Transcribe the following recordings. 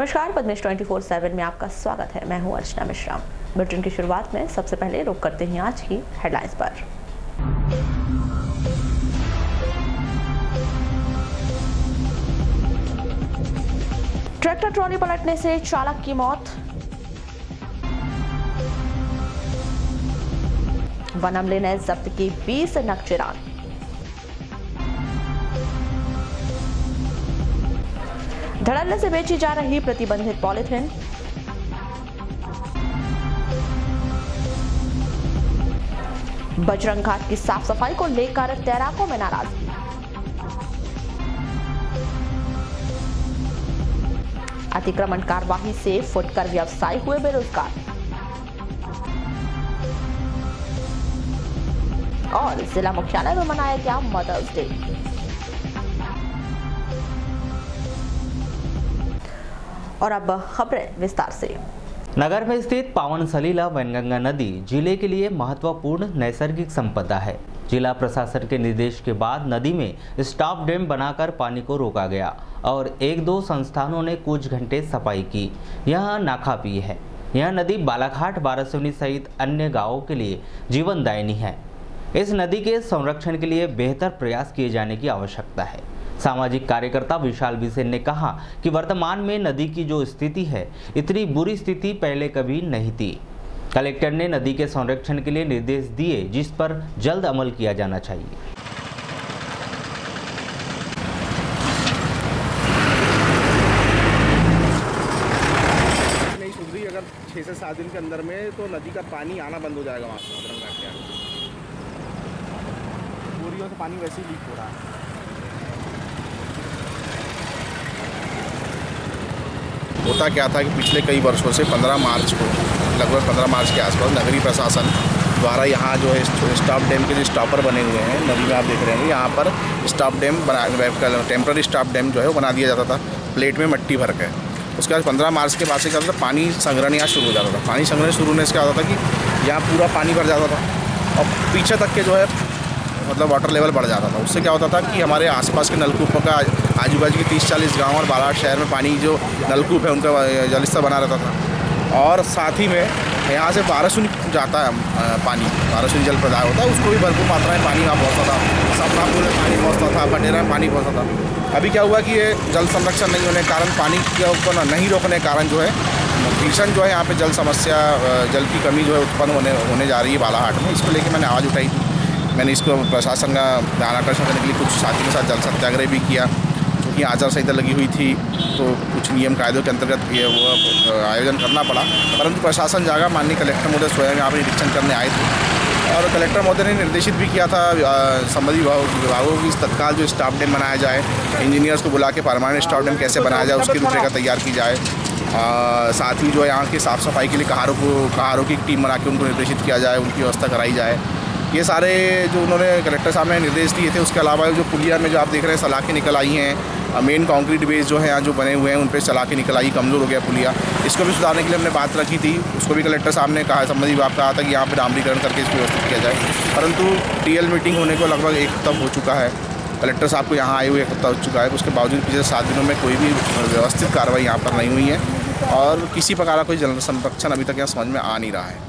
नमस्कार, पद्मेश 24/7 में आपका स्वागत है। मैं हूं अर्चना मिश्रा। बुलेटिन की शुरुआत में सबसे पहले रुक करते हैं आज की हेडलाइंस पर। ट्रैक्टर ट्रॉली पलटने से चालक की मौत। वन अमले ने जब्त की 20 नग चिराग। धड़ल्ले से बेची जा रही प्रतिबंधित पॉलीथिन। बजरंग घाट की साफ सफाई को लेकर तैराकों में नाराजगी। अतिक्रमण कार्यवाही से फुटकर व्यवसायी हुए बेरोजगार। और जिला मुख्यालय में मनाया गया मदर्स डे। और अब खबरें विस्तार से। नगर में स्थित पावन सलीला वैनगंगा नदी जिले के लिए महत्वपूर्ण नैसर्गिक संपदा है। जिला प्रशासन के निर्देश के बाद नदी में स्टॉप डैम बनाकर पानी को रोका गया और 1-2 संस्थानों ने कुछ घंटे सफाई की। यह नाकाफी है। यह नदी बालाघाट, बारासिवनी सहित अन्य गांवों के लिए जीवनदायिनी है। इस नदी के संरक्षण के लिए बेहतर प्रयास किए जाने की आवश्यकता है। सामाजिक कार्यकर्ता विशाल बिसेन ने कहा कि वर्तमान में नदी की जो स्थिति है, इतनी बुरी स्थिति पहले कभी नहीं थी। कलेक्टर ने नदी के संरक्षण के लिए निर्देश दिए, जिस पर जल्द अमल किया जाना चाहिए। नहीं सुधरी, अगर 6 से 7 दिन के अंदर में तो नदी का पानी आना बंद हो जाएगा। वहाँ से बजरंग घाट के आगे बोरियों से पानी वैसे ही लीक हो रहा है। होता क्या था कि पिछले कई वर्षों से 15 मार्च को, लगभग 15 मार्च के आसपास नगरीय प्रशासन द्वारा यहाँ जो है स्टॉप डैम के जो स्टॉपर बने हुए हैं नदी में, आप देख रहे हैं यहाँ पर स्टॉप डैम बना, टेम्पररी स्टॉप डैम जो है वो बना दिया जाता था प्लेट में मट्टी भर के। उसके बाद 15 मार्च के बाद से क्या होता था, पानी संग्रहण यहाँ शुरू हो जाता था। पानी संग्रहण शुरू होने से क्या होता था कि यहाँ पूरा पानी भर जाता था और पीछे तक के जो है मतलब वाटर लेवल बढ़ जाता था। उससे क्या होता था कि हमारे आसपास के नलकूपों का, आजू बाजू के 30-40 गांव और बालाघाट शहर में पानी जो नलकूप है उनका जलस्तर बना रहता था। और साथ ही में यहाँ से बारासिवनी जाता है पानी, बारासिवनी जल प्रदाय होता है, उसको भी भरपूर मात्रा में पानी वहाँ पहुँचता था। सपनापुर में पानी पहुँचता था, बटेरा में पानी पहुँचता था। अभी क्या हुआ कि ये जल संरक्षण नहीं होने के कारण, पानी को नहीं रोकने के कारण जो है भीषण जो है यहाँ पे जल समस्या, जल की कमी जो है उत्पन्न होने जा रही है बालाघाट में। इसको लेकर मैंने आवाज़ उठाई थी। मैंने इसको प्रशासन का ध्यान आकर्षण करने के लिए कुछ साथियों के साथ जल सत्याग्रह भी किया, क्योंकि आचार संहिता लगी हुई थी तो कुछ नियम कायदों के अंतर्गत ये वो आयोजन करना पड़ा। परंतु प्रशासन जागा, माननीय कलेक्टर महोदय स्वयं यहाँ पर निरीक्षण करने आए थे और कलेक्टर महोदय ने निर्देशित भी किया था संबंधित विभागों की तत्काल जो स्टॉप डैम बनाया जाए, इंजीनियर्स को बुला के परमानेंट स्टॉप डैम कैसे बनाया जाए उसकी रूपरेखा तैयार की जाए। साथ ही जो है यहाँ की साफ़ सफाई के लिए कहारों की टीम बना के उनको निर्देशित किया जाए, उनकी व्यवस्था कराई जाए। ये सारे जो उन्होंने कलेक्टर साहब ने निर्देश दिए थे। उसके अलावा जो पुलिया में जो आप देख रहे हैं सलाखें निकल आई हैं, मेन कंक्रीट बेस जो है यहाँ जो बने हुए हैं उन पर सलाखें निकल आई, कमज़ोर हो गया पुलिया। इसको भी सुधारने के लिए हमने बात रखी थी। उसको भी कलेक्टर साहब ने कहा, संबंधित विभाग कहा था कि यहाँ पर डामरीकरण करके इसको व्यवस्थित किया जाए। परंतु टीएल मीटिंग होने को लगभग 1 हफ्ता हो चुका है। कलेक्टर साहब को यहाँ आए हुए 1 हफ्ता हो चुका है। उसके बावजूद पिछले 7 दिनों में कोई भी व्यवस्थित कार्रवाई यहाँ पर नहीं हुई है और किसी प्रकार का कोई जल संरक्षण अभी तक यहाँ समझ में आ नहीं रहा है।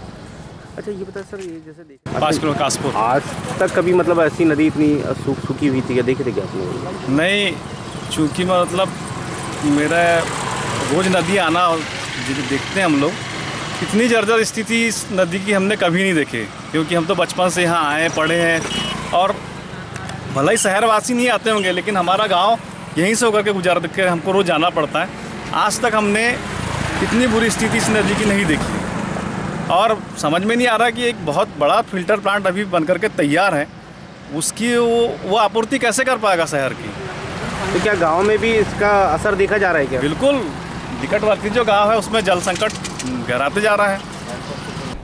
अच्छा, ये बताए सर, ये जैसे 5 किलो कासपुर, आज तक कभी मतलब ऐसी नदी इतनी सूखी हुई थी क्या, देखे थे क्या आपने? नहीं, चूँकि मतलब मेरा रोज़ नदी आना और देखते हैं हम लोग, इतनी जर्जर स्थिति इस नदी की हमने कभी नहीं देखे। क्योंकि हम तो बचपन से यहाँ आए पढ़े हैं और भले ही शहरवासी नहीं आते होंगे, लेकिन हमारा गांव यहीं से होकर के गुजार के हमको रोज़ जाना पड़ता है। आज तक हमने इतनी बुरी स्थिति इस नदी की नहीं देखी और समझ में नहीं आ रहा कि एक बहुत बड़ा फिल्टर प्लांट अभी बनकर के तैयार है, उसकी वो आपूर्ति कैसे कर पाएगा शहर की। तो क्या गांव में भी इसका असर देखा जा रहा है क्या? बिल्कुल, निकटवर्ती जो गांव है उसमें जल संकट गहराते जा रहा है।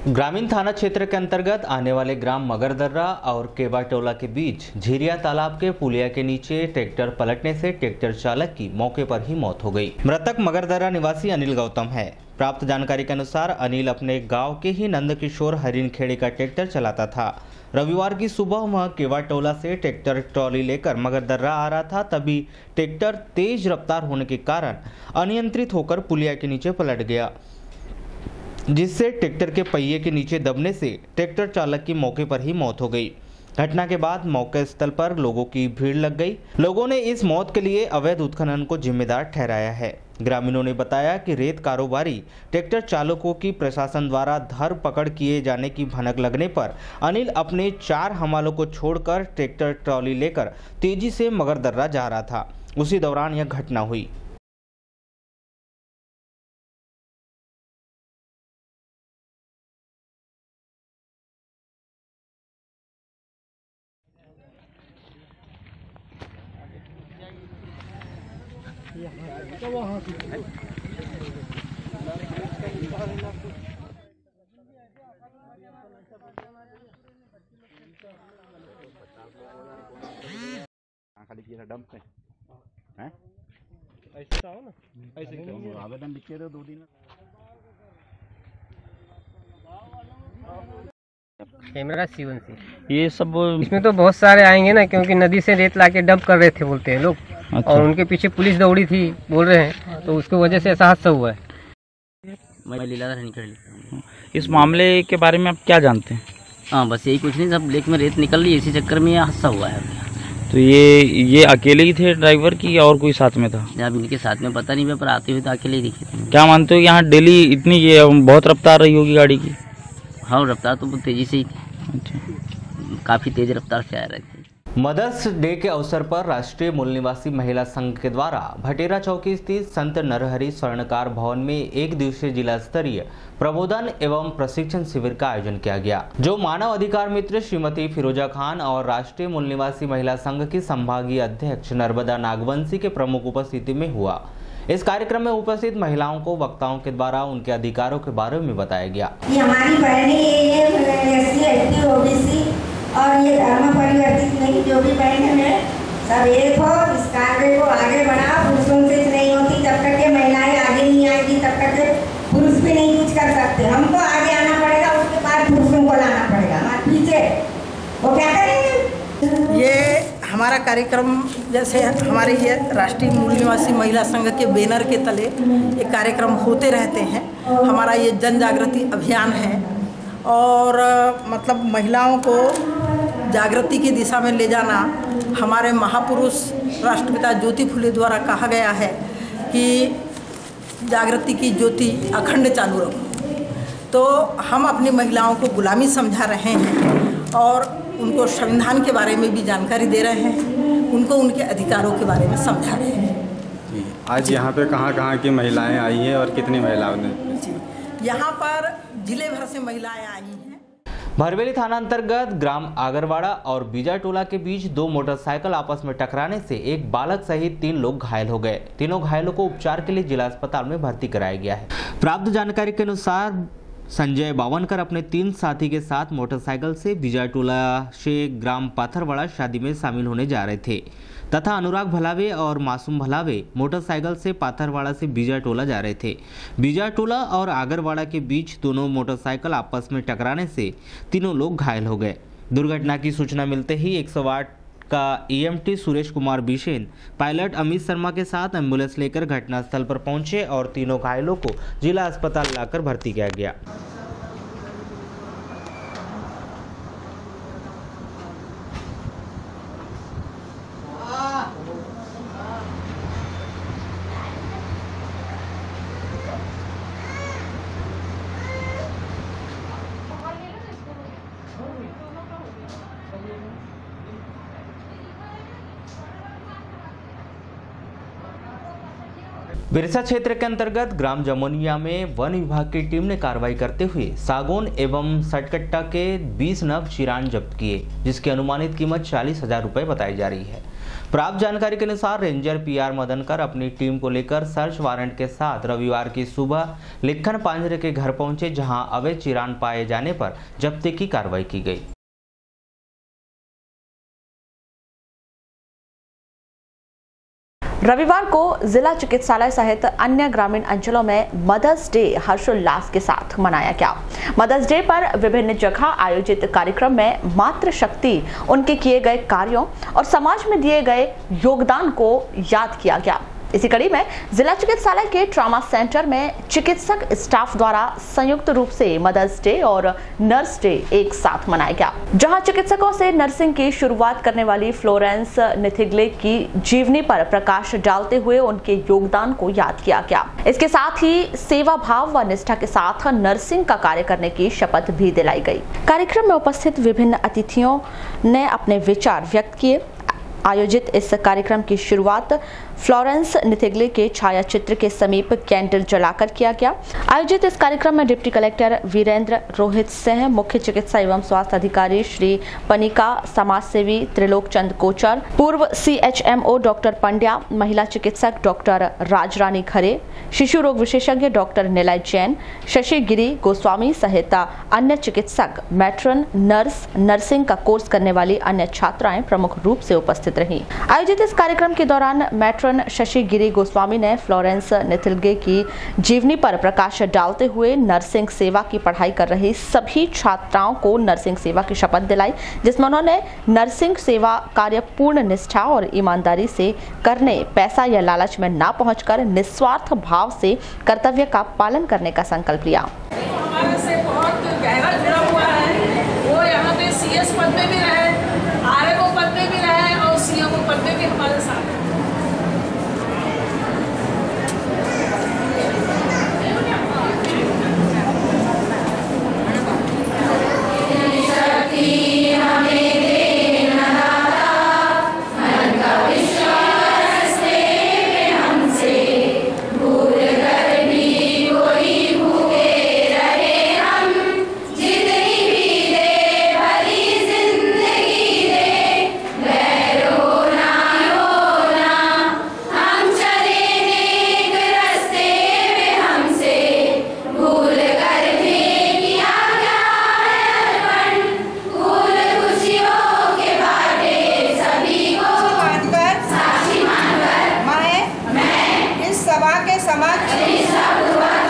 ग्रामीण थाना क्षेत्र के अंतर्गत आने वाले ग्राम मगरदर्रा और केबाटोला के बीच झीरिया तालाब के पुलिया के नीचे ट्रैक्टर पलटने से ट्रैक्टर चालक की मौके पर ही मौत हो गई। मृतक मगरदर्रा निवासी अनिल गौतम है। प्राप्त जानकारी के अनुसार अनिल अपने गांव के ही नंदकिशोर हरिनखेड़े का ट्रैक्टर चलाता था। रविवार की सुबह वह केवाटोला से ट्रैक्टर ट्रॉली लेकर मगरदर्रा आ रहा था। तभी ट्रैक्टर तेज रफ्तार होने के कारण अनियंत्रित होकर पुलिया के नीचे पलट गया, जिससे ट्रैक्टर के पहिए के नीचे दबने से ट्रैक्टर चालक की मौके पर ही मौत हो गई। घटना के बाद मौके स्थल पर लोगों की भीड़ लग गई। लोगों ने इस मौत के लिए अवैध उत्खनन को जिम्मेदार ठहराया है। ग्रामीणों ने बताया कि रेत कारोबारी ट्रैक्टर चालकों की प्रशासन द्वारा धर पकड़ किए जाने की भनक लगने पर अनिल अपने 4 हमालों को छोड़कर ट्रैक्टर ट्रॉली लेकर तेजी से मगरदर्रा जा रहा था। उसी दौरान यह घटना हुई। खाली किया डंप पे हैं ऐसा हो ना, ऐसे आवेदन लिख के दो 2 दिन कैमरा सीवन से ये सब इसमें तो बहुत सारे आएंगे ना, क्योंकि नदी से रेत लाके डंप कर रहे थे बोलते हैं लोग। अच्छा। और उनके पीछे पुलिस दौड़ी थी बोल रहे हैं, तो उसकी वजह से ऐसा हादसा हुआ है। मैं लीलाधर निकल। इस मामले के बारे में आप क्या जानते हैं? हाँ, बस यही कुछ नहीं, सब लेक में रेत निकल रही है, इसी चक्कर में यह हादसा हुआ है। तो ये अकेले ही थे ड्राइवर की या और कोई साथ में था? अब इनके साथ में पता नहीं, पर आते हुए तो अकेले ही दिखे थे। क्या मानते हो यहाँ डेली इतनी बहुत रफ्तार रही होगी गाड़ी की? हाँ, रफ्तार तो बहुत तेजी से ही थी। अच्छा, काफ़ी तेज रफ्तार से आ रहे थे। मदर्स डे के अवसर पर राष्ट्रीय मूल निवासी महिला संघ के द्वारा भटेरा चौकी स्थित संत नरहरि स्वर्णकार भवन में 1 दिवसीय जिला स्तरीय प्रबोधन एवं प्रशिक्षण शिविर का आयोजन किया गया, जो मानव अधिकार मित्र श्रीमती फिरोजा खान और राष्ट्रीय मूल निवासी महिला संघ की संभागीय अध्यक्ष नर्मदा नागवंशी के प्रमुख उपस्थिति में हुआ। इस कार्यक्रम में उपस्थित महिलाओं को वक्ताओं के द्वारा उनके अधिकारों के बारे में बताया गया। हमारी बहनें ओबीसी और ये धर्म परिवर्तित नहीं, जो भी बहन है सब एक हो, इस कार्य को आगे बढ़ाओ। पुरुषों से नहीं होती जब तक ये महिलाएं आगे नहीं आएगी, तब तक पुरुष भी नहीं कुछ कर सकते। हमको आगे आना पड़ेगा, उसके बाद पुरुषों को लाना पड़ेगा। हमारे पीछे वो क्या करेंगे? ये हमारा कार्यक्रम, जैसे हमारे ये राष्ट्रीय मूल निवासी महिला संघ के बैनर के तले ये कार्यक्रम होते रहते हैं। हमारा ये जन जागृति अभियान है और मतलब महिलाओं को जागृति की दिशा में ले जाना। हमारे महापुरुष राष्ट्रपिता ज्योति फुले द्वारा कहा गया है कि जागृति की ज्योति अखंड चालू रखो। तो हम अपनी महिलाओं को गुलामी समझा रहे हैं और उनको संविधान के बारे में भी जानकारी दे रहे हैं, उनको उनके अधिकारों के बारे में समझा रहे हैं। आज यहाँ पे कहाँ की महिलाएं आई हैं और कितनी महिलाओं ने? यहाँ पर जिले भर से महिलाएं आई हैं। भरवेली थाना अंतर्गत ग्राम आगरवाड़ा और बीजाटोला के बीच 2 मोटरसाइकिल आपस में टकराने से एक बालक सहित 3 लोग घायल हो गए। तीनों घायलों को उपचार के लिए जिला अस्पताल में भर्ती कराया गया है। प्राप्त जानकारी के अनुसार संजय बावनकर अपने 3 साथी के साथ मोटरसाइकिल से बीजाटोला से ग्राम पाथरवाड़ा शादी में शामिल होने जा रहे थे तथा अनुराग भलावे और मासूम भलावे मोटरसाइकिल से पाथरवाड़ा से बीजाटोला जा रहे थे। बीजाटोला और आगरवाड़ा के बीच दोनों मोटरसाइकिल आपस में टकराने से तीनों लोग घायल हो गए। दुर्घटना की सूचना मिलते ही 108 का ईएमटी सुरेश कुमार बिशेन, पायलट अमित शर्मा के साथ एम्बुलेंस लेकर घटनास्थल पर पहुंचे और तीनों घायलों को जिला अस्पताल लाकर भर्ती किया गया। बिरसा क्षेत्र के अंतर्गत ग्राम जमोनिया में वन विभाग की टीम ने कार्रवाई करते हुए सागौन एवं सटकट्टा के 20 नग चिरान जब्त किए, जिसकी अनुमानित कीमत 40,000 रुपये बताई जा रही है। प्राप्त जानकारी के अनुसार रेंजर पीआर मदनकर अपनी टीम को लेकर सर्च वारंट के साथ रविवार की सुबह लिखन पांजरे के घर पहुंचे, जहां अवैध चिरान पाए जाने पर जब्ती की कार्रवाई की गई। रविवार को जिला चिकित्सालय सहित अन्य ग्रामीण अंचलों में मदर्स डे हर्षोल्लास के साथ मनाया गया। मदर्स डे पर विभिन्न जगह आयोजित कार्यक्रम में मातृशक्ति, उनके किए गए कार्यों और समाज में दिए गए योगदान को याद किया गया। इसी कड़ी में जिला चिकित्सालय के ट्रॉमा सेंटर में चिकित्सक स्टाफ द्वारा संयुक्त रूप से मदर्स डे और नर्स डे एक साथ मनाया गया, जहां चिकित्सकों से नर्सिंग की शुरुआत करने वाली फ्लोरेंस निथिग्ले की जीवनी पर प्रकाश डालते हुए उनके योगदान को याद किया गया। इसके साथ ही सेवा भाव व निष्ठा के साथ नर्सिंग का कार्य करने की शपथ भी दिलाई गई। कार्यक्रम में उपस्थित विभिन्न अतिथियों ने अपने विचार व्यक्त किए। आयोजित इस कार्यक्रम की शुरुआत फ्लोरेंस निथिग्ले के छायाचित्र के समीप कैंडल जलाकर किया गया। आयोजित इस कार्यक्रम में डिप्टी कलेक्टर वीरेंद्र रोहित सिंह, मुख्य चिकित्सा एवं स्वास्थ्य अधिकारी श्री पनिका, समाज सेवी त्रिलोक चंद कोचर, पूर्व CHMO डॉक्टर पंड्या, महिला चिकित्सक डॉक्टर राजरानी खरे, शिशु रोग विशेषज्ञ डॉक्टर निलय जैन, शशि गिरी गोस्वामी सहित अन्य चिकित्सक, मैट्रन, नर्स, नर्सिंग का कोर्स करने वाली अन्य छात्राएं प्रमुख रूप से उपस्थित रहीं। आयोजित इस कार्यक्रम के दौरान मैट्रन शशि गिरी गोस्वामी ने फ्लोरेंस निथिग्ले की जीवनी पर प्रकाश डालते हुए नर्सिंग सेवा की पढ़ाई कर रही सभी छात्राओं को नर्सिंग सेवा की शपथ दिलाई, जिसमें उन्होंने नर्सिंग सेवा कार्य पूर्ण निष्ठा और ईमानदारी से करने, पैसा या लालच में ना पहुंचकर निस्वार्थ भाव से कर्तव्य का पालन करने का संकल्प लिया। हमारे से बहुत गहरा जुड़ा हुआ है। वो यहाँ पे CS पद में भी रहे, RMO पद में भी रहे और CMO पद में भी हमारे साथ है।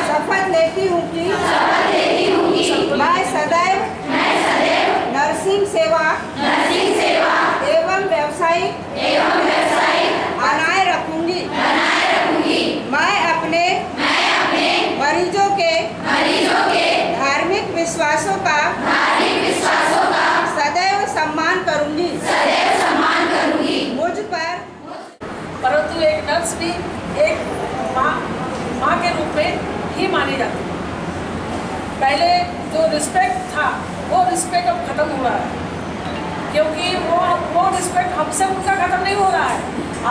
शपथ लेती हूँ कि मैं सदैव नर्सिंग सेवा एवं व्यावसायिक अनाय रखूंगी। मैं अपने मरीजों के धार्मिक विश्वासों का सदैव सम्मान करूंगी। मुझ पर परंतु एक नर्स भी एक माँ के रूप में ही मानी जाती है। पहले जो रिस्पेक्ट था वो रिस्पेक्ट अब खत्म हो रहा है, क्योंकि वो रिस्पेक्ट हमसे उनका खत्म नहीं हो रहा है।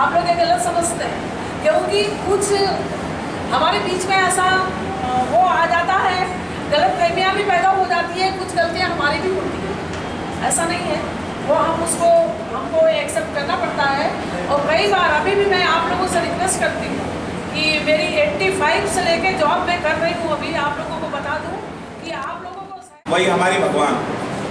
आप लोग ये गलत समझते हैं, क्योंकि कुछ हमारे बीच में ऐसा वो आ जाता है, गलत फहमियाँ भी पैदा हो जाती है, कुछ गलतियाँ हमारी भी होती हैं। ऐसा नहीं है, वो हमको एक्सेप्ट करना पड़ता है। और कई बार अभी भी मैं आप लोगों से रिक्वेस्ट करती हूँ कि मेरी 85 से लेके जॉब मैं कर रही हूँ। अभी आप लोगों को बता दूँ कि आप लोगों को वही हमारी भगवान,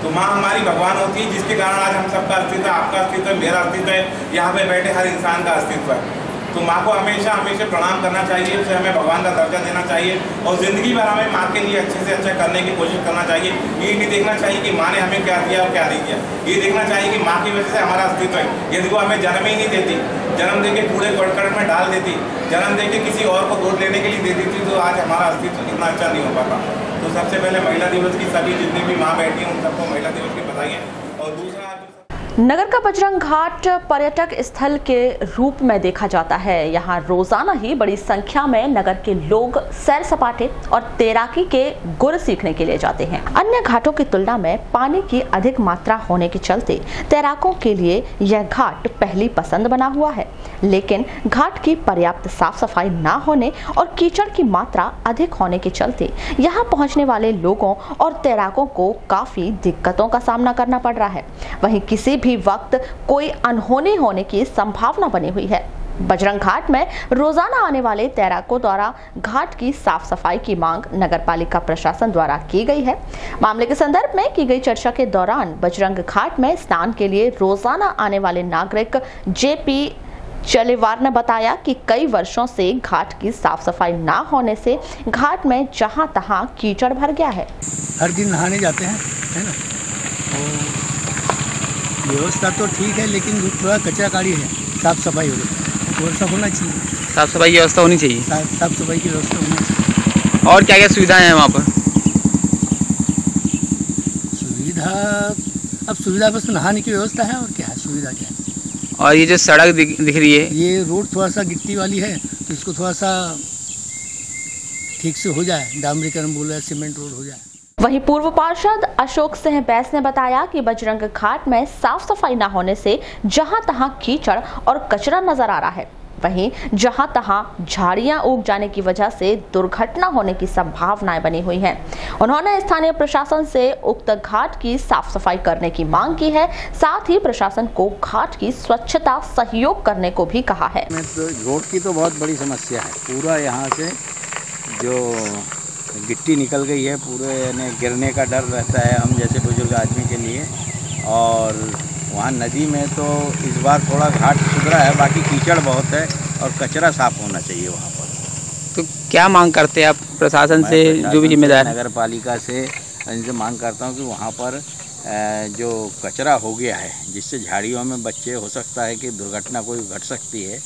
तो माँ हमारी भगवान होती है, जिसके कारण आज हम सबका अस्तित्व, आपका अस्तित्व है, मेरा अस्तित्व है, यहाँ पे बैठे हर इंसान का अस्तित्व है। तो माँ को हमेशा प्रणाम करना चाहिए, उसे हमें भगवान का दर्जा देना चाहिए और ज़िंदगी भर हमें माँ के लिए अच्छे से अच्छा करने की कोशिश करना चाहिए। ये नहीं देखना चाहिए कि माँ ने हमें क्या दिया और क्या नहीं दिया, ये देखना चाहिए कि माँ की वजह से हमारा अस्तित्व है। यदि वो हमें जन्म ही नहीं देती, जन्म दे के कूड़े करकट में डाल देती, जन्म दे के किसी और को गोद लेने के लिए दे देती, तो आज हमारा अस्तित्व इतना अच्छा नहीं हो पाता। तो सबसे पहले महिला दिवस की सभी जितनी भी माँ बैठी हैं उन सबको महिला दिवस की बधाई है। और दूसरा, नगर का बजरंग घाट पर्यटक स्थल के रूप में देखा जाता है। यहाँ रोजाना ही बड़ी संख्या में नगर के लोग सैर सपाटे और तैराकी के गुर सीखने के लिए जाते हैं। अन्य घाटों की तुलना में पानी की अधिक मात्रा होने के चलते तैराकों के लिए यह घाट पहली पसंद बना हुआ है, लेकिन घाट की पर्याप्त साफ सफाई न होने और कीचड़ की मात्रा अधिक होने के चलते यहाँ पहुँचने वाले लोगों और तैराकों को काफी दिक्कतों का सामना करना पड़ रहा है। वहीं किसी भी वक्त कोई अनहोनी होने की संभावना बनी हुई है। बजरंग घाट में रोजाना आने वाले तैराकों द्वारा घाट की साफ सफाई की मांग नगरपालिका प्रशासन द्वारा की गई है। मामले के संदर्भ में की गई चर्चा के दौरान बजरंग घाट में स्नान के लिए रोजाना आने वाले नागरिक JP चलेवार ने बताया कि कई वर्षों से घाट की साफ सफाई ना होने से घाट में जहां तहां कीचड़ भर गया है। हर दिन नहाने जाते हैं, है ना, व्यवस्था तो ठीक है लेकिन थोड़ा कचरा गाड़ी है, साफ सफाई हो गई, व्यवस्था होना चाहिए, साफ सफाई की व्यवस्था होनी चाहिए, साफ सफाई की व्यवस्था होनी चाहिए। और क्या क्या सुविधाएं हैं वहाँ पर? सुविधा बस नहाने की व्यवस्था है, और क्या है, सुविधा क्या है। और ये जो सड़क दिख रही है, ये रोड थोड़ा सा गिट्टी वाली है, तो इसको थोड़ा सा ठीक से हो जाए, डामरीकरण बोले सीमेंट रोड हो जाए। वहीं पूर्व पार्षद अशोक सिंह बैस ने बताया कि बजरंग घाट में साफ सफाई न होने से जहां तहां कीचड़ और कचरा नजर आ रहा है, वहीं जहां तहां झाड़ियां उग जाने की वजह से दुर्घटना होने की संभावनाएं बनी हुई हैं। उन्होंने स्थानीय प्रशासन से उक्त घाट की साफ सफाई करने की मांग की है, साथ ही प्रशासन को घाट की स्वच्छता सहयोग करने को भी कहा है। रोड की तो बहुत बड़ी समस्या है, पूरा यहाँ से जो गिट्टी निकल गई है, पूरे यानी गिरने का डर रहता है हम जैसे बुजुर्ग आदमी के लिए। और वहाँ नदी में तो इस बार थोड़ा घाट सुधरा है, बाकी कीचड़ बहुत है और कचरा साफ होना चाहिए वहाँ पर। तो क्या मांग करते हैं आप प्रशासन से, जो भी जिम्मेदार? नगर पालिका से इनसे मांग करता हूँ कि वहाँ पर जो कचरा हो गया है, जिससे झाड़ियों में बच्चे हो सकता है कि दुर्घटना कोई घट सकती है,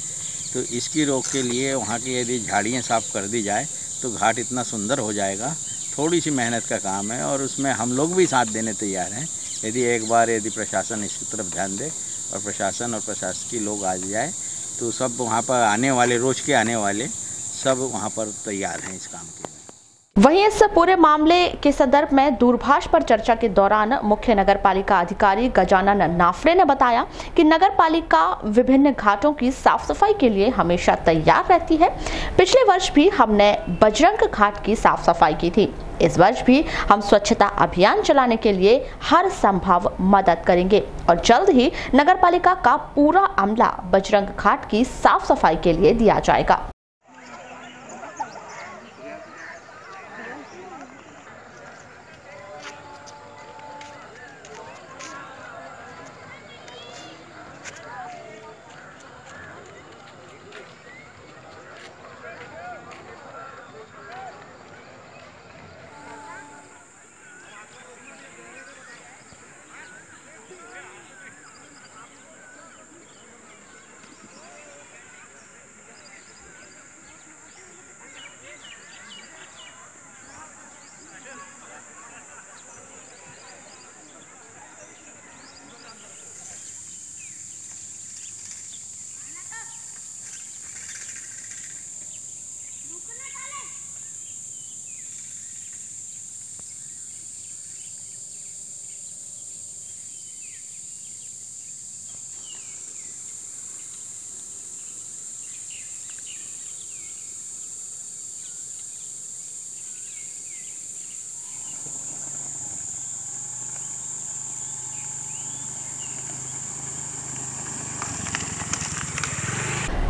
तो इसकी रोक के लिए वहाँ की यदि झाड़ियाँ साफ़ कर दी जाए तो घाट इतना सुंदर हो जाएगा। थोड़ी सी मेहनत का काम है और उसमें हम लोग भी साथ देने तैयार हैं। यदि प्रशासन इसकी तरफ ध्यान दे और प्रशासन और प्रशासकीय लोग आ जाए तो सब वहाँ पर आने वाले, रोज़ के आने वाले सब वहाँ पर तैयार हैं इस काम के लिए। वहीं इस पूरे मामले के संदर्भ में दूरभाष पर चर्चा के दौरान मुख्य नगर पालिका अधिकारी गजानन नाफड़े ने बताया कि नगर पालिका विभिन्न घाटों की साफ सफाई के लिए हमेशा तैयार रहती है। पिछले वर्ष भी हमने बजरंग घाट की साफ सफाई की थी, इस वर्ष भी हम स्वच्छता अभियान चलाने के लिए हर संभव मदद करेंगे और जल्द ही नगर पालिका का पूरा अमला बजरंग घाट की साफ सफाई के लिए दिया जाएगा।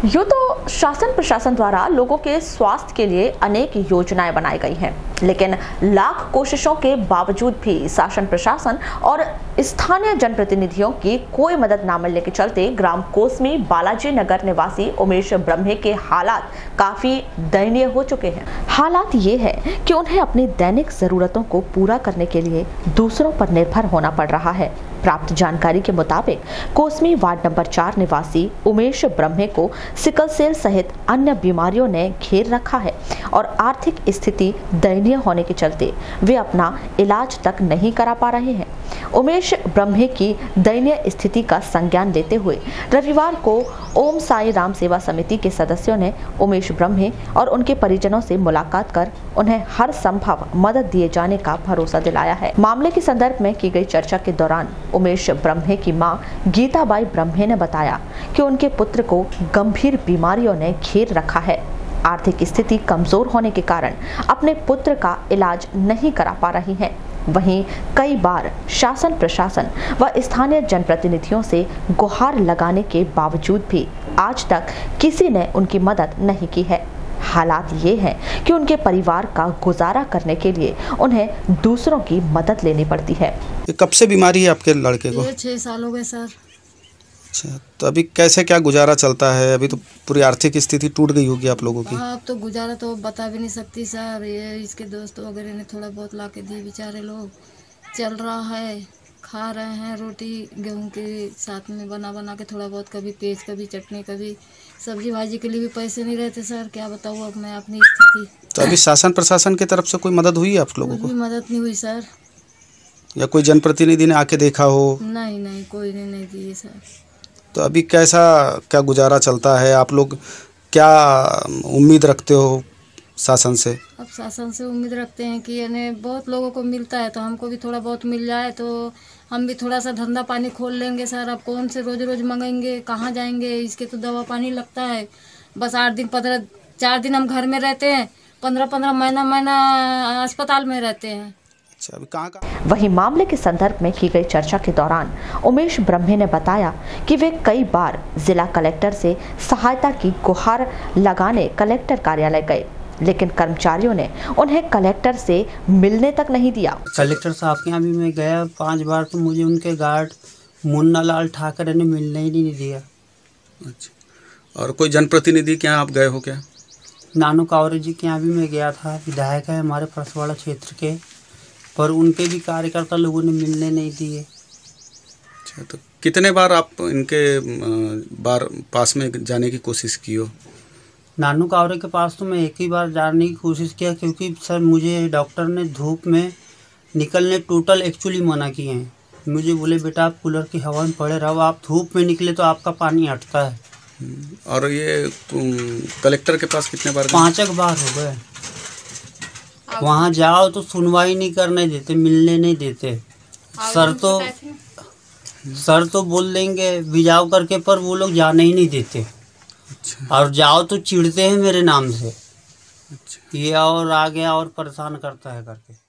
यूँ तो शासन प्रशासन द्वारा लोगों के स्वास्थ्य के लिए अनेक योजनाएं बनाई गई हैं, लेकिन लाख कोशिशों के बावजूद भी शासन प्रशासन और स्थानीय जनप्रतिनिधियों की कोई मदद न मिलने के चलते ग्राम कोसमी बालाजी नगर निवासी उमेश ब्रह्मे के हालात काफी दयनीय हो चुके हैं। हालात ये है कि उन्हें अपनी दैनिक जरूरतों को पूरा करने के लिए दूसरों पर निर्भर होना पड़ रहा है। प्राप्त जानकारी के मुताबिक कोसमी वार्ड नंबर 4 निवासी उमेश ब्रह्मे को सिकल सेल सहित अन्य बीमारियों ने घेर रखा है और आर्थिक स्थिति दयनीय होने के चलते वे अपना इलाज तक नहीं करा पा रहे हैं। उमेश ब्रह्मे की दयनीय स्थिति का संज्ञान लेते हुए रविवार को ओम साई राम सेवा समिति के सदस्यों ने उमेश ब्रह्मे और उनके परिजनों से मुलाकात कर उन्हें हर संभव मदद दिए जाने का भरोसा दिलाया है। मामले के संदर्भ में की गई चर्चा के दौरान उमेश ब्रह्मे की मां गीताबाई ब्रह्मे ने बताया कि उनके पुत्र को गंभीर बीमारियों ने घेर रखा है। आर्थिक स्थिति कमजोर होने के कारण अपने पुत्र का इलाज नहीं करा पा रही हैं। वहीं कई बार शासन प्रशासन व स्थानीय जनप्रतिनिधियों से गुहार लगाने के बावजूद भी आज तक किसी ने उनकी मदद नहीं की है। हालात ये हैं कि उनके परिवार का गुजारा करने के लिए उन्हें दूसरों की मदद लेनी पड़ती है। कब से बीमारी है आपके लड़के को? ये 6 साल हो गए सर। अच्छा, तो अभी कैसे क्या गुजारा चलता है? अभी तो पूरी आर्थिक स्थिति टूट गई होगी आप लोगों की। हाँ, अब तो गुजारा तो बता भी नहीं सकती सर। ये इसके दोस्त वगैरह ने थोड़ा बहुत ला के दिए, बेचारे लोग चल रहा है, खा रहे हैं रोटी गेहूं के साथ में बना बना के थोड़ा बहुत, कभी पेज कभी चटनी कभी सब्जी भाजी के लिए भी पैसे नहीं रहते सर। क्या बताऊँ अब मैं अपनी स्थिति। तो अभी शासन प्रशासन की तरफ से कोई मदद हुई है आप लोगों को? कोई मदद नहीं हुई सर। या कोई जनप्रतिनिधि ने आके देखा हो? नहीं, कोई ने नहीं दिए सर। तो अभी कैसा क्या गुजारा चलता है? आप लोग क्या उम्मीद रखते हो शासन से? अब शासन से उम्मीद रखते हैं कि यानी बहुत लोगों को मिलता है तो हमको भी थोड़ा बहुत मिल जाए तो हम भी थोड़ा सा धंधा पानी खोल लेंगे सर। अब कौन से रोज रोज मंगाएंगे, कहाँ जाएंगे? इसके तो दवा पानी लगता है। बस 8 दिन 4 दिन हम घर में रहते हैं, 15 महीना अस्पताल में रहते हैं। अच्छा, अभी कहाँ? वहीं मामले के संदर्भ में की गई चर्चा के दौरान उमेश ब्रह्मे ने बताया कि वे कई बार जिला कलेक्टर से सहायता की गुहार लगाने कलेक्टर कार्यालय गए, लेकिन कर्मचारियों ने उन्हें कलेक्टर से मिलने तक नहीं दिया। कलेक्टर साहब के यहाँ भी मैं गया 5 बार, तो मुझे उनके गार्ड मुन्ना लाल ठाकरे ने मिलने ही नहीं दिया। अच्छा, और कोई जनप्रतिनिधि के यहाँ आप गए हो क्या? नानू कावरे जी के यहाँ भी मैं गया था, विधायक है हमारे परसवाड़ा क्षेत्र के, पर उनके भी कार्यकर्ता लोगों ने मिलने नहीं दिए। अच्छा, तो कितने बार आप इनके पास में जाने की कोशिश की हो? नानू कावरे के पास तो मैं एक ही बार जाने की कोशिश किया, क्योंकि सर मुझे डॉक्टर ने धूप में निकलने टोटल एक्चुअली मना किए हैं। मुझे बोले बेटा आप कूलर की हवा में पड़े रहो, आप धूप में निकले तो आपका पानी हटता है। और ये कलेक्टर के पास कितने बार? 5 बार हो गए। वहाँ जाओ तो सुनवाई नहीं करने देते, मिलने नहीं देते। सर तो बोल देंगे भिजाओ करके, पर वो लोग जाने ही नहीं देते। अच्छा। और जाओ तो चिढ़ते हैं मेरे नाम से। अच्छा। ये और आ गया और परेशान करता है करके।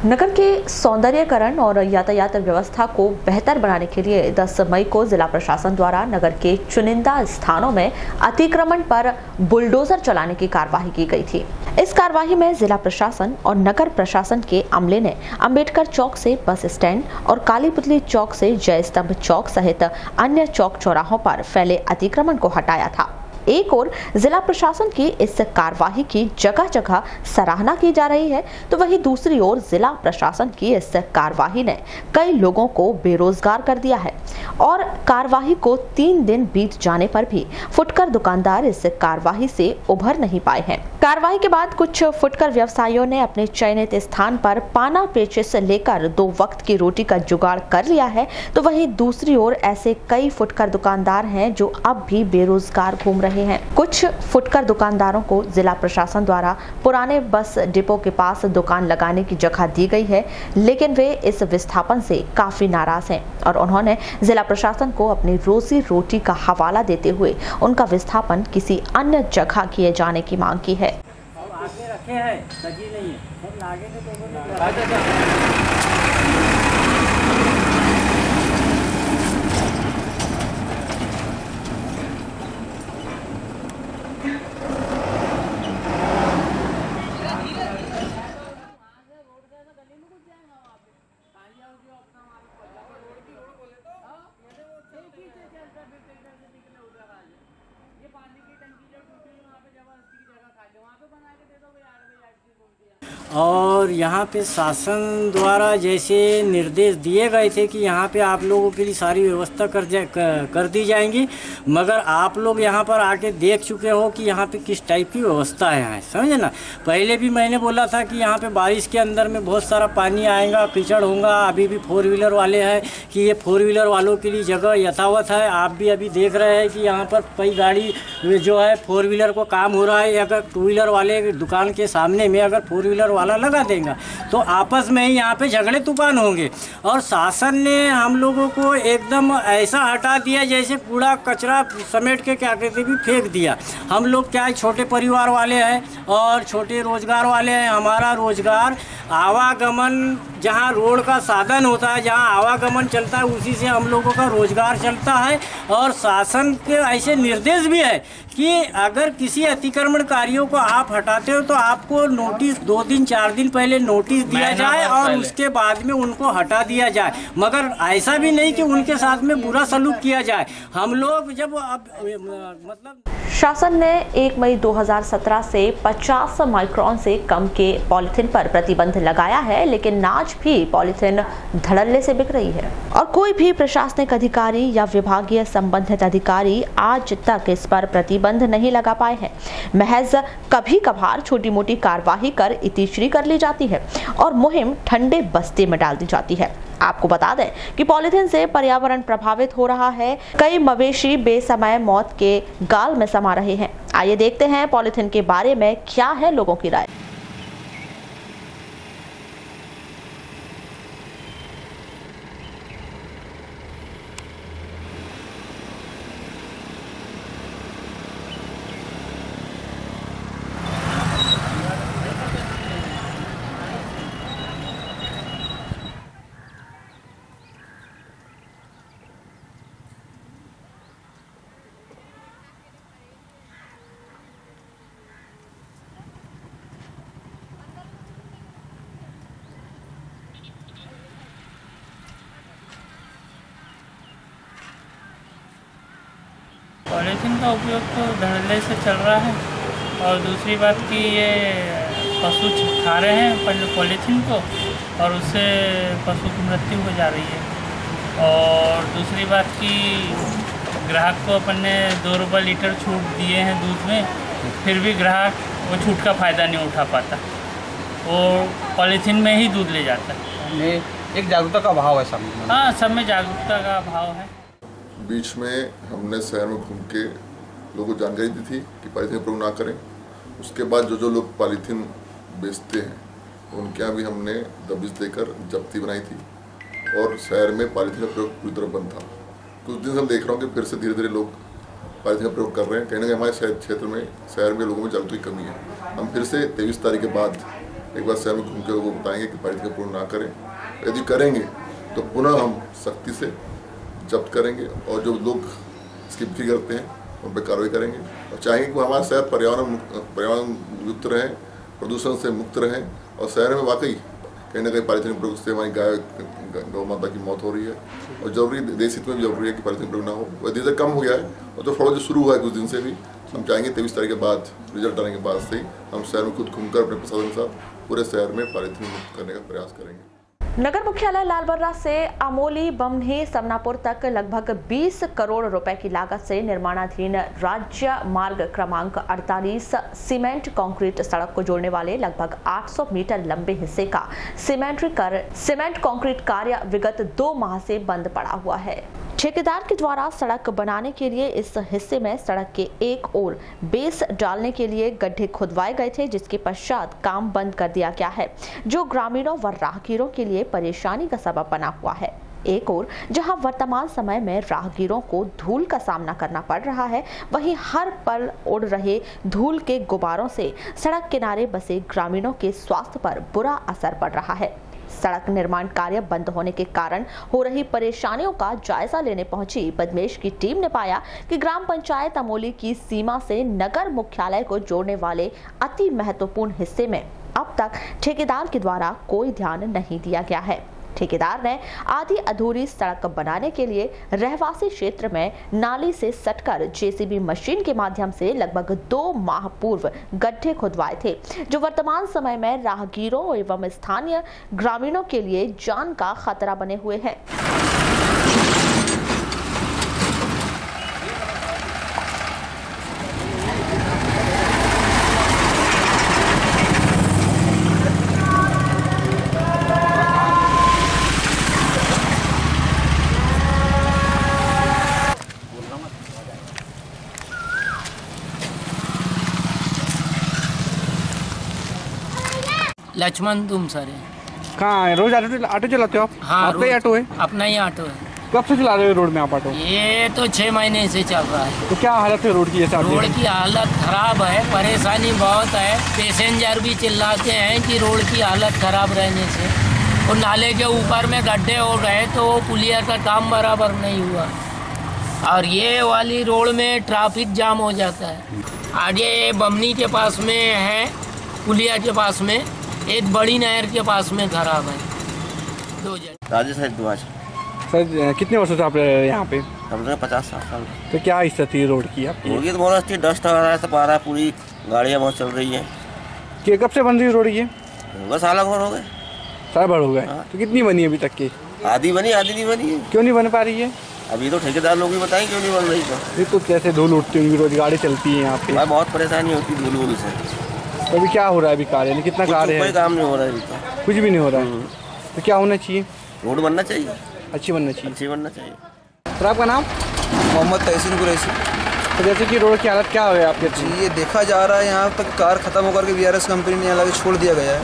नगर के सौंदर्यीकरण और यातायात व्यवस्था को बेहतर बनाने के लिए 10 मई को जिला प्रशासन द्वारा नगर के चुनिंदा स्थानों में अतिक्रमण पर बुलडोजर चलाने की कार्यवाही की गई थी। इस कार्यवाही में जिला प्रशासन और नगर प्रशासन के अमले ने अंबेडकर चौक से बस स्टैंड और काली पुतली चौक से जय स्तंभ चौक सहित अन्य चौक चौराहों पर फैले अतिक्रमण को हटाया था। एक और जिला प्रशासन की इस कार्यवाही की जगह जगह सराहना की जा रही है, तो वहीं दूसरी ओर जिला प्रशासन की इस कार्यवाही ने कई लोगों को बेरोजगार कर दिया है और कार्यवाही को 3 दिन बीत जाने पर भी फुटकर दुकानदार इस कार्यवाही से उभर नहीं पाए हैं। कार्यवाही के बाद कुछ फुटकर व्यवसायियों ने अपने चयनित स्थान पर पाना पेचिस लेकर 2 वक्त की रोटी का जुगाड़ कर लिया है, तो वहीं दूसरी ओर ऐसे कई फुटकर दुकानदार हैं जो अब भी बेरोजगार घूम रहे हैं। कुछ फुटकर दुकानदारों को जिला प्रशासन द्वारा पुराने बस डिपो के पास दुकान लगाने की जगह दी गई है, लेकिन वे इस विस्थापन से काफी नाराज हैं और उन्होंने जिला प्रशासन को अपनी रोजी रोटी का हवाला देते हुए उनका विस्थापन किसी अन्य जगह किए जाने की मांग की है। और यहाँ पे शासन द्वारा जैसे निर्देश दिए गए थे कि यहाँ पे आप लोगों के लिए सारी व्यवस्था कर दी जाएंगी, मगर आप लोग यहाँ पर आके देख चुके हो कि यहाँ पे किस टाइप की व्यवस्था है, समझे ना। पहले भी मैंने बोला था कि यहाँ पे बारिश के अंदर में बहुत सारा पानी आएगा, कीचड़ होगा। अभी भी 4 व्हीलर वाले हैं कि ये 4 व्हीलर वालों के लिए जगह यथावत है। आप भी अभी देख रहे हैं कि यहाँ पर कई गाड़ी जो है 4 व्हीलर को काम हो रहा है। अगर 2 व्हीलर वाले दुकान के सामने में अगर 4 व्हीलर वाला लगा देगा तो आपस में ही यहाँ पे झगड़े तूफान होंगे। और शासन ने हम लोगों को एकदम ऐसा हटा दिया जैसे कूड़ा कचरा समेट के क्या कहते भी फेंक दिया। हम लोग क्या छोटे परिवार वाले हैं और छोटे रोजगार वाले हैं। हमारा रोजगार आवागमन, जहाँ रोड का साधन होता है, जहाँ आवागमन चलता है, उसी से हम लोगों का रोजगार चलता है। और शासन के ऐसे निर्देश भी है कि अगर किसी अतिक्रमणकारियों को आप हटाते हो तो आपको नोटिस 2 दिन 3-4 दिन पहले नोटिस दिया जाए और उसके बाद में उनको हटा दिया जाए, मगर ऐसा भी नहीं कि उनके साथ में बुरा सलूक किया जाए। हम लोग जब मतलब शासन ने 1 मई 2017 से 50 माइक्रोन से कम के पॉलीथिन पर प्रतिबंध लगाया है, लेकिन आज भी पॉलीथिन धड़ल्ले से बिक रही है और कोई भी प्रशासनिक अधिकारी या विभागीय संबंधित अधिकारी आज तक इस पर प्रतिबंध नहीं लगा पाए हैं। महज कभी कभार छोटी मोटी कार्रवाई कर इतिश्री कर ली जाती है और मुहिम ठंडे बस्ते में डाल दी जाती है। आपको बता दें कि पॉलीथिन से पर्यावरण प्रभावित हो रहा है। कई मवेशी बेसमय मौत के गाल में समा रहे हैं। आइए देखते हैं पॉलीथिन के बारे में क्या है लोगों की राय। पॉलीथीन का उपयोग तो धड़ल्ले से चल रहा है और दूसरी बात कि ये पशु खा रहे हैं पॉलीथीन को और उससे पशु की मृत्यु हो जा रही है। और दूसरी बात कि ग्राहक को अपन ने 2 रुपये लीटर छूट दिए हैं दूध में, फिर भी ग्राहक वो छूट का फ़ायदा नहीं उठा पाता, वो पॉलीथीन में ही दूध ले जाता है। एक जागरूकता का अभाव है सब में। हाँ, सब में जागरूकता का अभाव है। बीच में हमने शहर में घूम के लोगों को जानकारी दी थी कि पॉलीथीन का प्रयोग ना करें। उसके बाद जो लोग पॉलीथीन बेचते हैं उनके यहाँ भी हमने दबिश देकर जब्ती बनाई थी और शहर में पॉलीथीन का प्रयोग पूरी तरह बंद था। कुछ दिन से हम देख रहा हूँ कि फिर से धीरे धीरे लोग पॉलीथीन का प्रयोग कर रहे हैं। कहीं ना कहीं हमारे क्षेत्र में शहर में लोगों में जागरूकता की कमी है। हम फिर से 23 तारीख के बाद एक बार शहर में घूम के लोगों को बताएंगे कि पॉलीथीन का प्रयोग ना करें। यदि करेंगे तो पुनः हम सख्ती से जब्त करेंगे और जो लोग इसकी बिक्री करते हैं उन पर कार्रवाई करेंगे और चाहेंगे कि हमारा शहर पर्यावरण युक्त रहे, प्रदूषण से मुक्त रहे। और शहर में वाकई कहीं ना कहीं पॉलीथीन प्रयोग से हमारी गौ माता की मौत हो रही है और जरूरी देश हित में भी जरूरी है कि पॉलीथीन प्रयोग ना हो। वह धीरे कम हो गया है और तो थोड़ा जो शुरू हुआ है कुछ दिन से भी, हम चाहेंगे 23 तारीख के बाद रिजल्ट आने के बाद से ही हम शहर में खुद घूमकर अपने प्रशासन के साथ पूरे शहर में पॉलीथीन मुक्त करने का प्रयास करेंगे। नगर मुख्यालय लालबर्रा से अमोली बमनी समनापुर तक लगभग 20 करोड़ रुपए की लागत से निर्माणाधीन राज्य मार्ग क्रमांक 48 सीमेंट कंक्रीट सड़क को जोड़ने वाले लगभग 800 मीटर लंबे हिस्से का सीमेंट कंक्रीट कार्य विगत 2 माह से बंद पड़ा हुआ है। ठेकेदार के द्वारा सड़क बनाने के लिए इस हिस्से में सड़क के एक ओर बेस डालने के लिए गड्ढे खुदवाए गए थे, जिसके पश्चात काम बंद कर दिया गया है, जो ग्रामीणों व राहगीरों के लिए परेशानी का सबब बना हुआ है। एक ओर जहां वर्तमान समय में राहगीरों को धूल का सामना करना पड़ रहा है, वहीं हर पल उड़ रहे धूल के गुब्बारों से सड़क किनारे बसे ग्रामीणों के स्वास्थ्य पर बुरा असर पड़ रहा है। सड़क निर्माण कार्य बंद होने के कारण हो रही परेशानियों का जायजा लेने पहुंची बदमेश की टीम ने पाया कि ग्राम पंचायत अमोली की सीमा से नगर मुख्यालय को जोड़ने वाले अति महत्वपूर्ण हिस्से में अब तक ठेकेदार के द्वारा कोई ध्यान नहीं दिया गया है। ठेकेदार ने आधी अधूरी सड़क बनाने के लिए रहवासी क्षेत्र में नाली से सटकर जेसीबी मशीन के माध्यम से लगभग 2 माह पूर्व गड्ढे खुदवाए थे, जो वर्तमान समय में राहगीरों एवं स्थानीय ग्रामीणों के लिए जान का खतरा बने हुए हैं। लक्ष्मण तुम सर कहाँ है? रोज ऑटो चलाते हो आप? हाँ, आपका ही ऑटो है? अपना ही ऑटो है। कब से चला रहे हो रोड में आप ऑटो? ये तो 6 महीने से चल रहा है। तो क्या हालत है रोड की? रोड की हालत खराब है, परेशानी बहुत है। पैसेंजर भी चिल्लाते हैं कि रोड की हालत खराब रहने से और नाले के ऊपर में गड्ढे हो गए तो पुलिया का काम बराबर नहीं हुआ और ये वाली रोड में ट्रैफिक जाम हो जाता है। आगे बमनी के पास में है, पुलिया के पास में एक बड़ी नहर के पास में खराब है। 2 जन। राजेश भारद्वाज। सर कितने वर्षों से आप यहाँ पे? कम से कम 50-60 साल। तो क्या स्थिति रोड की आपकी? रोड की तो बहुत अच्छी, डस्ट आ रहा है, सब आ रहा है, पूरी गाड़ियाँ बहुत चल रही हैं। कि कब से बन रही रोड ये? बस साल भर हो गए। साल भर हो गए। तो कितनी बनी अभी तक की? आधी बनी, आधी नहीं बनी है। क्यों नहीं बन पा रही है? अभी तो ठेकेदार लोग ही बताएं क्यों नहीं बन रही। ये तो कैसे धूल उठती होंगी, रोज गाड़ी चलती है यहाँ पे? भाई बहुत परेशानी होती है धूल से। तो अभी क्या हो रहा है अभी कार्य में? कितना कार्य है? कोई काम नहीं हो रहा है अभी तो। कुछ भी नहीं हो रहा है। तो क्या होना चाहिए? रोड बनना चाहिए, अच्छी बनना चाहिए। अच्छी बनना चाहिए। सर आपका नाम? मोहम्मद तहसीन कुरैशी। तो जैसे कि रोड की हालत क्या है आपके? जी ये देखा जा रहा है यहाँ तक कार खत्म होकर के VRS कंपनी ने यहाँ छोड़ दिया गया है,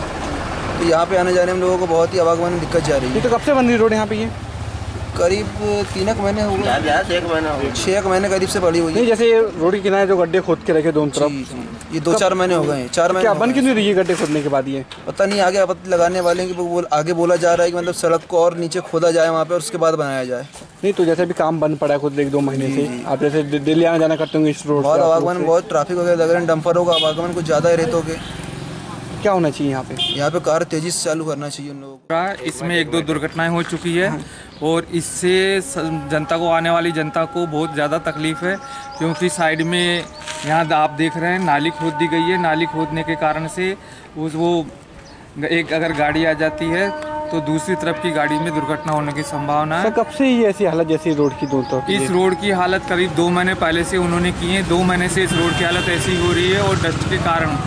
तो यहाँ पे आने जाने में लोगों को बहुत ही आवागमन दिक्कत जा रही है। तो कब से बन रही रोड यहाँ पे? ये करीब 3 महीने हो गए, 6 महीने करीब से पड़ी हुई है। जैसे रोड के किनारे जो गड्ढे खोद के रखे दोनों तरफ, ये 2-4 महीने हो गए हैं। 4 महीने क्या बन क्यों नहीं रही है गड्ढे खोदने के बाद? ये पता नहीं, आगे आपत्ति लगाने वाले हैं कि आगे बोला जा रहा है कि मतलब सड़क को और नीचे खोदा जाए वहाँ पे और उसके बाद बनाया जाए। नहीं तो जैसे भी काम बंद पड़ा है खुद 1-2 महीने से, आप जैसे दिल्ली आना जाना करते होंगे इस रोड? बहुत आवागमन, बहुत ट्रैफिक वगैरह लग रहे हैं, डंपर होगा, आवागमन कुछ ज़्यादा ही रेतों के। क्या होना चाहिए यहाँ पे? यहाँ पे कार तेजी से चालू करना चाहिए उन लोगों को। इसमें 1-2 दुर्घटनाएं हो चुकी है और इससे जनता को, आने वाली जनता को बहुत ज़्यादा तकलीफ है, क्योंकि साइड में यहाँ आप देख रहे हैं नाली खोद दी गई है। नाली खोदने के कारण से वो एक अगर गाड़ी आ जाती है तो दूसरी तरफ की गाड़ी में दुर्घटना होने की संभावना है। कब से ये ऐसी हालत जैसी रोड की दोनों तरफ? इस रोड की हालत करीब 2 महीने पहले से उन्होंने की है। 2 महीने से इस रोड की हालत ऐसी हो रही है और डस्ट के कारण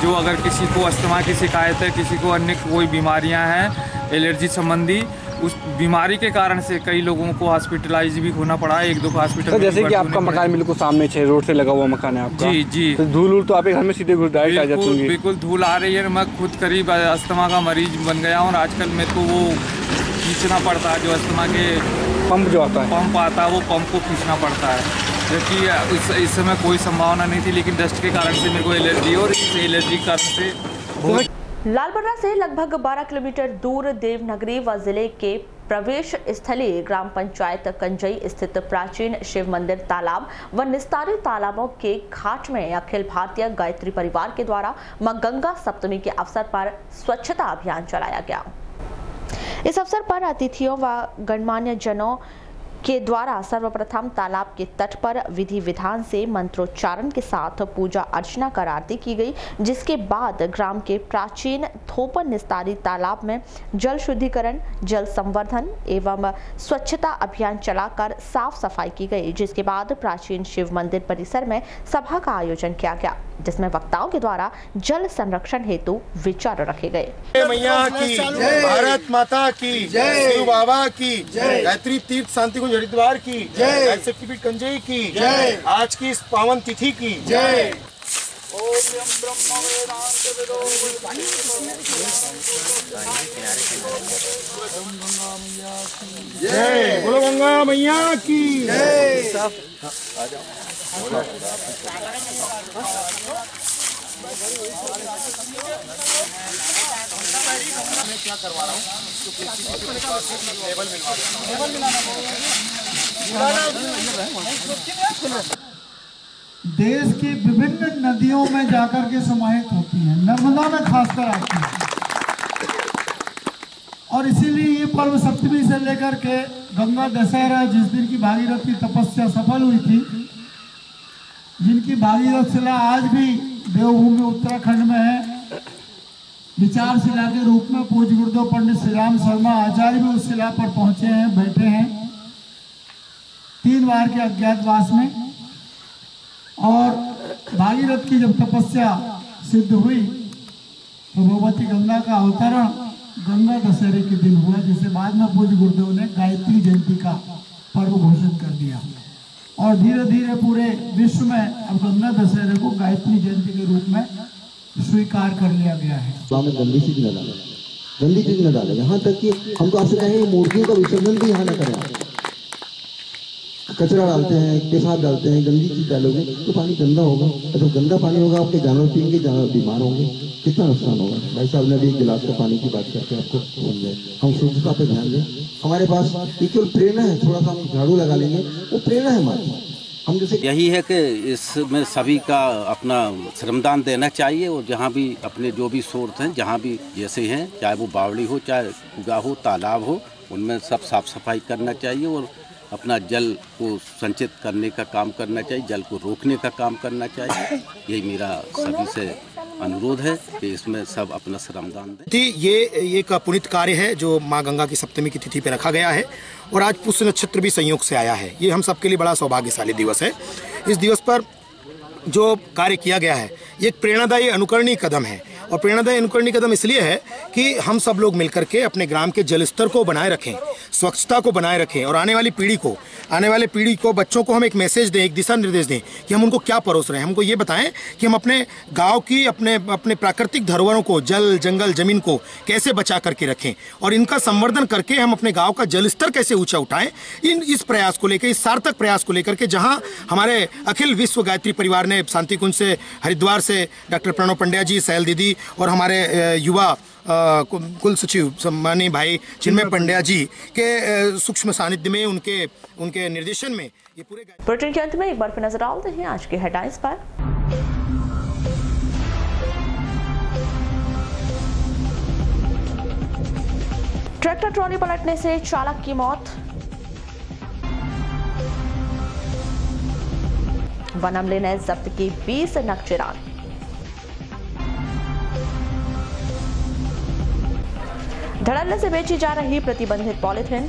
जो अगर किसी को अस्थमा की शिकायत है, किसी को अन्य कोई बीमारियां हैं एलर्जी संबंधी, उस बीमारी के कारण से कई लोगों को हॉस्पिटलाइज भी होना पड़ा है। 1-2 हॉस्पिटल। तो जैसे कि आपका मकान बिल्कुल सामने है, रोड से लगा हुआ मकान है आपका? जी जी। तो धूल तो आपके घर में सीधे डायरेक्ट आ जाती होगी? बिल्कुल धूल आ रही है। मैं खुद करीब अस्थमा का मरीज बन गया हूँ और आजकल मेरे को वो खींचना पड़ता है, जो अस्थमा के पंप जो आता है, पंप आता है, वो पंप को खींचना पड़ता है। जबकि इस समय कोई संभावना नहीं थी, लेकिन डस्ट के कारण से मेरे को एलर्जी और इस एलर्जी के कारण से लालबर्रा से लगभग 12 किलोमीटर दूर देवनागरी व जिले के प्रवेश स्थली ग्राम पंचायत कंजई स्थित प्राचीन शिव मंदिर तालाब व निस्तारी तालाबों के घाट में अखिल भारतीय गायत्री परिवार के द्वारा मां गंगा सप्तमी के अवसर पर स्वच्छता अभियान चलाया गया। इस अवसर पर अतिथियों व गणमान्य जनों के द्वारा सर्वप्रथम तालाब के तट पर विधि विधान से मंत्रोच्चारण के साथ पूजा अर्चना कर आरती की गई, जिसके बाद ग्राम के प्राचीन थोपन निस्तारी तालाब में जल शुद्धिकरण, जल संवर्धन एवं स्वच्छता अभियान चलाकर साफ सफाई की गई, जिसके बाद प्राचीन शिव मंदिर परिसर में सभा का आयोजन किया गया, जिसमें वक्ताओं के द्वारा जल संरक्षण हेतु विचार रखे गए। मैया की जय, भारत माता की जय, शिव बाबा की जय, गायत्री तीर्थ शांति कुंज हरिद्वार की जय, शक्तिपीठ कंजई की जय, आज की इस पावन तिथि की जय। जय बोलो गंगा मैया की जय। मैं क्या करवा रहा हूँ, देश की विभिन्न नदियों में जाकर के समाहित होती हैं, नर्मदा में खासकर आती है, और इसीलिए ये पर्व सप्तमी से लेकर के गंगा दशहरा, जिस दिन की भागीरथ की तपस्या सफल हुई थी, जिनकी भागीरथ शिला आज भी देवभूमि उत्तराखंड में है, विचार शिला के रूप में पूज्य गुरुदेव पंडित श्री राम शर्मा आचार्य भी उस शिला पर पहुंचे हैं, बैठे हैं 3 बार के अज्ञातवास में। और भागीरथ की जब तपस्या सिद्ध हुई तो भगवती गंगा का अवतरण गंगा दशहरे के दिन हुआ, जिसे बाद में पूज्य गुरुदेव ने गायत्री जयंती का पर्व घोषित कर दिया, और धीरे धीरे पूरे विश्व में अब गंगा दशहरे को गायत्री जयंती के रूप में स्वीकार कर लिया गया है। गंदी चीज न डालें, गंदी चीज न डालें, यहाँ तक कि हम तो आपसे कहेंगे मूर्तियों का विसर्जन भी यहाँ न करें। कचरा डालते हैं, पेशाब डालते हैं, गंदी चीज डालोगे तो पानी गंदा होगा, और जब गंदा पानी होगा आपके जानवर पिएंगे, जानवर बीमार होंगे, कितना नुकसान होगा। भाई साहब ने भी 1 गिलास का पानी की बात करके आपको बोल जाए, हम शुद्धता पे ध्यान दें। हमारे पास केवल प्रेरणा है, थोड़ा सा हम झाड़ू लगा लेंगे, वो प्रेरणा है हमारी। हम जैसे यही है कि इसमें सभी का अपना श्रमदान देना चाहिए और जहाँ भी अपने जो भी स्रोत हैं जहाँ भी जैसे हैं, चाहे वो बावड़ी हो, चाहे कुआं हो, तालाब हो, उनमें सब साफ सफाई करना चाहिए और अपना जल को संचित करने का काम करना चाहिए, जल को रोकने का काम करना चाहिए। यही मेरा सभी से अनुरोध है कि इसमें सब अपना श्रमदान दें। ये एक पुनीत कार्य है जो माँ गंगा की सप्तमी की तिथि पे रखा गया है और आज पुष्य नक्षत्र भी संयोग से आया है। ये हम सबके लिए बड़ा सौभाग्यशाली दिवस है। इस दिवस पर जो कार्य किया गया है ये एक प्रेरणादायी अनुकरणीय कदम है और प्रेरणादायी अनुकरणीय कदम इसलिए है कि हम सब लोग मिलकर के अपने ग्राम के जल स्तर को बनाए रखें, स्वच्छता को बनाए रखें और आने वाली पीढ़ी को बच्चों को हम एक मैसेज दें, एक दिशा निर्देश दें कि हम उनको क्या परोस रहे हैं। हमको ये बताएं कि हम अपने गांव की अपने प्राकृतिक धरोहरों को, जल, जंगल, जमीन को कैसे बचा करके रखें और इनका संवर्धन करके हम अपने गाँव का जल स्तर कैसे ऊँचा उठाएं। इस प्रयास को लेकर, इस सार्थक प्रयास को लेकर के जहाँ हमारे अखिल विश्व गायत्री परिवार ने शांति कुंज से, हरिद्वार से डॉक्टर प्रणव पंड्या जी, सैल दीदी और हमारे युवा कुल सचिव सम्मानीय भाई चिन्मय पंड्या जी के सूक्ष्म सानिध्य में, उनके निर्देशन में ये पूरे। बुलेटिन के अंत में एक बार फिर नजर डालते हैं आज के हेडलाइंस पर। ट्रैक्टर ट्रॉली पलटने से चालक की मौत। वन अमले ने जब्त की 20 नग चिराग। धड़ल्ले से बेची जा रही प्रतिबंधित पॉलीथिन।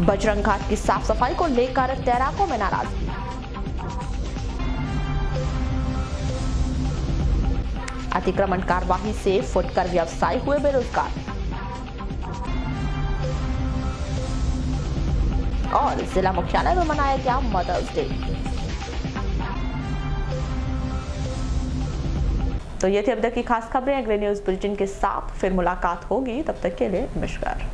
बजरंग घाट की साफ सफाई को लेकर तैराकों में नाराजगी। अतिक्रमण कार्यवाही से फुटकर व्यवसायी हुए बेरोजगार। और जिला मुख्यालय में मनाया गया मदर्स डे। तो ये थी अब तक की खास खबरें। अगले न्यूज बुलेटिन के साथ फिर मुलाकात होगी, तब तक के लिए नमस्कार।